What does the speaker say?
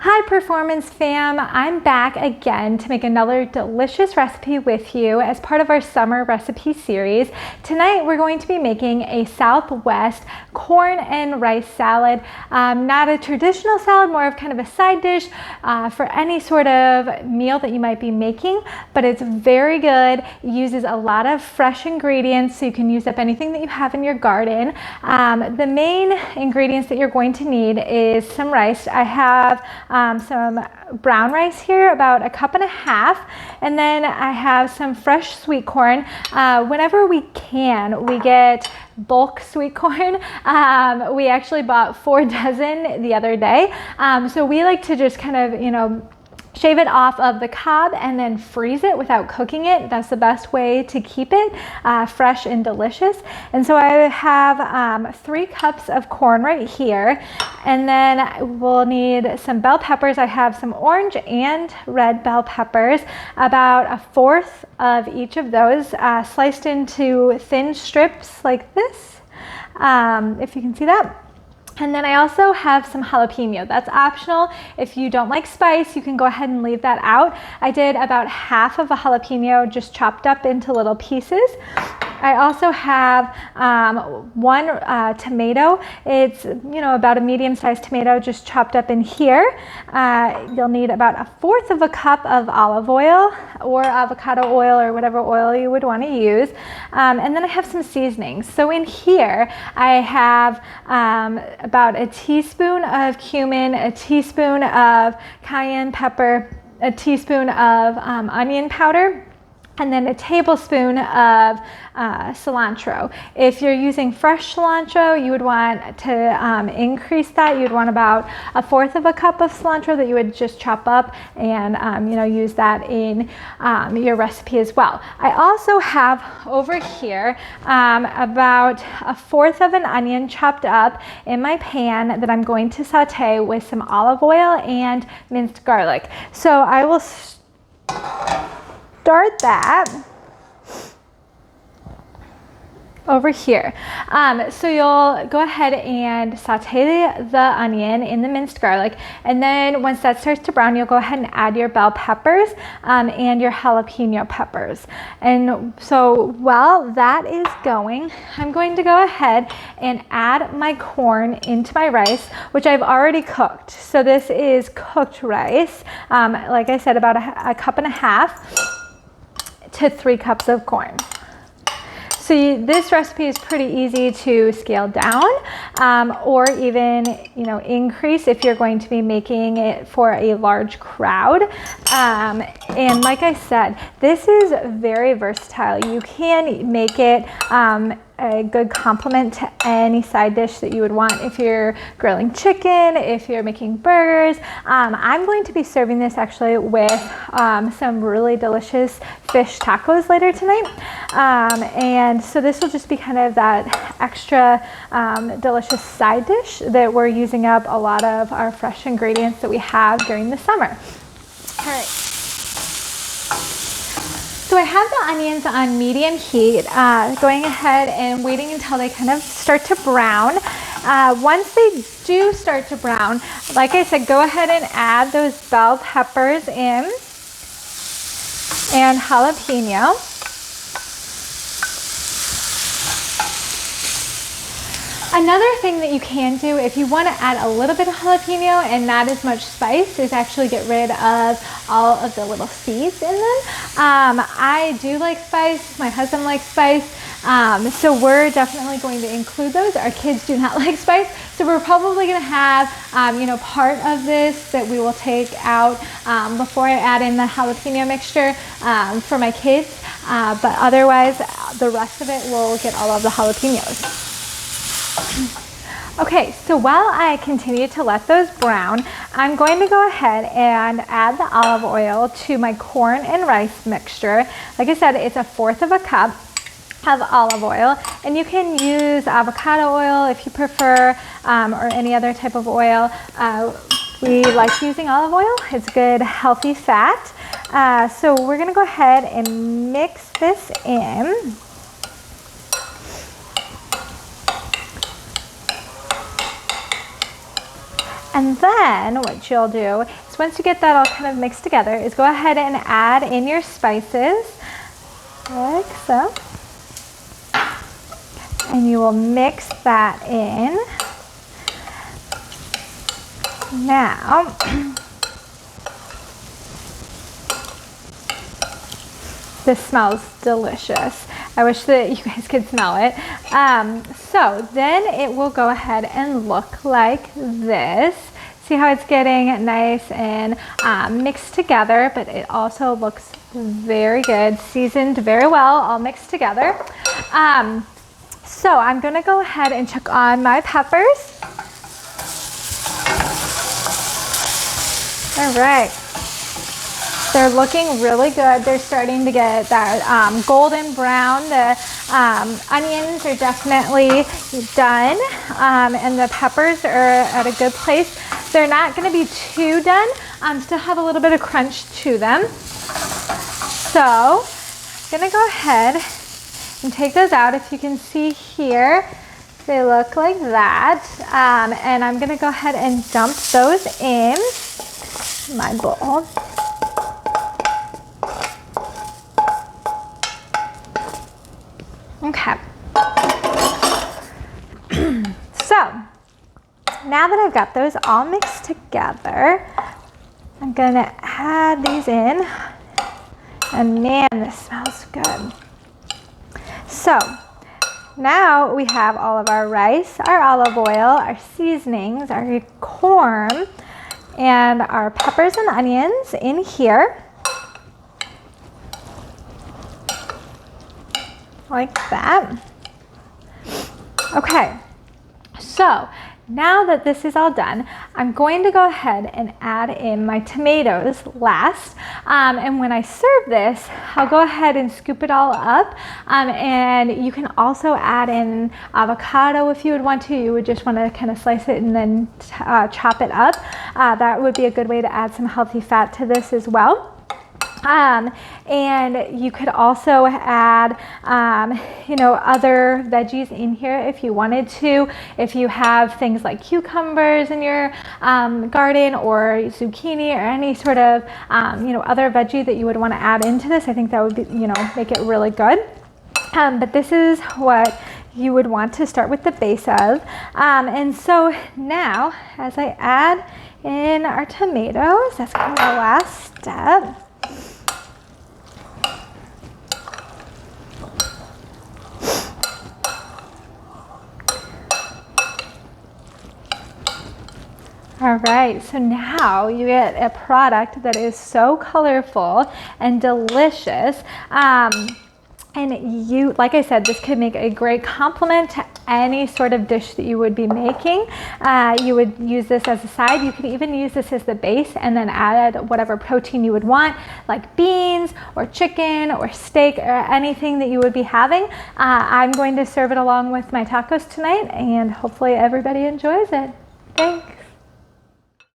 Hi Performance fam, I'm back again to make another delicious recipe with you as part of our summer recipe series. Tonight we're going to be making a Southwest corn and rice salad. Not a traditional salad, more of kind of a side dish for any sort of meal that you might be making, but it's very good. It uses a lot of fresh ingredients, so you can use up anything that you have in your garden. The main ingredients that you're going to need is some rice. I have some brown rice here, about 1.5 cups, and then I have some fresh sweet corn. Whenever we can, we get bulk sweet corn. We actually bought 4 dozen the other day, so we like to just kind of, shave it off of the cob and then freeze it without cooking it. That's the best way to keep it fresh and delicious. And so I have 3 cups of corn right here, and then we'll need some bell peppers. I have some orange and red bell peppers, about 1/4 of each of those, sliced into thin strips like this, if you can see that. And then I also have some jalapeno. That's optional. If you don't like spice, you can go ahead and leave that out. I did about 1/2 of a jalapeno just chopped up into little pieces. I also have 1 tomato. It's, about a medium-sized tomato just chopped up in here. You'll need about 1/4 cup of olive oil or avocado oil or whatever oil you would want to use. And then I have some seasonings. So in here, I have about a teaspoon of cumin, a teaspoon of cayenne pepper, a teaspoon of onion powder, and then a tablespoon of cilantro. If you're using fresh cilantro, you would want to increase that. You'd want about 1/4 cup of cilantro that you would just chop up and use that in your recipe as well. I also have over here about 1/4 of an onion chopped up in my pan that I'm going to saute with some olive oil and minced garlic. So I will start that over here. So you'll go ahead and saute the onion in the minced garlic, and then once that starts to brown, you'll go ahead and add your bell peppers and your jalapeno peppers. And so while that is going, I'm going to go ahead and add my corn into my rice, which I've already cooked. So this is cooked rice, like I said, about 1.5 cups to 3 cups of corn. So this recipe is pretty easy to scale down or even increase if you're going to be making it for a large crowd. And like I said, this is very versatile. You can make it a good complement to any side dish that you would want. If you're grilling chicken, if you're making burgers, I'm going to be serving this actually with some really delicious fish tacos later tonight. And so this will just be kind of that extra delicious side dish that we're using up a lot of our fresh ingredients that we have during the summer. All right. So I have the onions on medium heat, going ahead and waiting until they kind of start to brown. Once they do start to brown, like I said, go ahead and add those bell peppers in and jalapeno. Another thing that you can do if you want to add a little bit of jalapeno and not as much spice is actually get rid of all of the little seeds in them. I do like spice, my husband likes spice, so we're definitely going to include those. Our kids do not like spice, so we're probably going to have part of this that we will take out before I add in the jalapeno mixture for my kids, but otherwise the rest of it will get all of the jalapenos. Okay, so while I continue to let those brown, I'm going to go ahead and add the olive oil to my corn and rice mixture. Like I said, it's 1/4 cup of olive oil, and you can use avocado oil if you prefer, or any other type of oil. We like using olive oil. It's good, healthy fat. So we're gonna go ahead and mix this in. And then what you'll do is once you get that all kind of mixed together is go ahead and add in your spices like so. And you will mix that in. Now, this smells delicious. I wish that you guys could smell it. So then it will go ahead and look like this. See how it's getting nice and mixed together, but it also looks very good, seasoned very well, all mixed together. So I'm gonna go ahead and check on my peppers. All right. They're looking really good. They're starting to get that golden brown. The onions are definitely done, and the peppers are at a good place. They're not going to be too done. Still have a little bit of crunch to them. So I'm going to go ahead and take those out. If you can see here, they look like that. And I'm going to go ahead and dump those in my bowl. Okay. So now that I've got those all mixed together, I'm gonna add these in, and man, this smells good. So now we have all of our rice, our olive oil, our seasonings, our corn, and our peppers and onions in here. Like that. Okay, so now that this is all done, I'm going to go ahead and add in my tomatoes last. And when I serve this, I'll go ahead and scoop it all up. And you can also add in avocado if you would want to. You would just want to kind of slice it and then chop it up. That would be a good way to add some healthy fat to this as well. And you could also add, other veggies in here if you wanted to. If you have things like cucumbers in your garden, or zucchini, or any sort of, other veggie that you would want to add into this, I think that would be, make it really good. But this is what you would want to start with the base of. And so now, as I add in our tomatoes, that's kind of the last step. All right, so now you get a product that is so colorful and delicious. And you, like I said, this could make a great complement to any sort of dish that you would be making. You would use this as a side. You could even use this as the base and then add whatever protein you would want, like beans or chicken or steak or anything that you would be having. I'm going to serve it along with my tacos tonight, and hopefully everybody enjoys it. Thanks.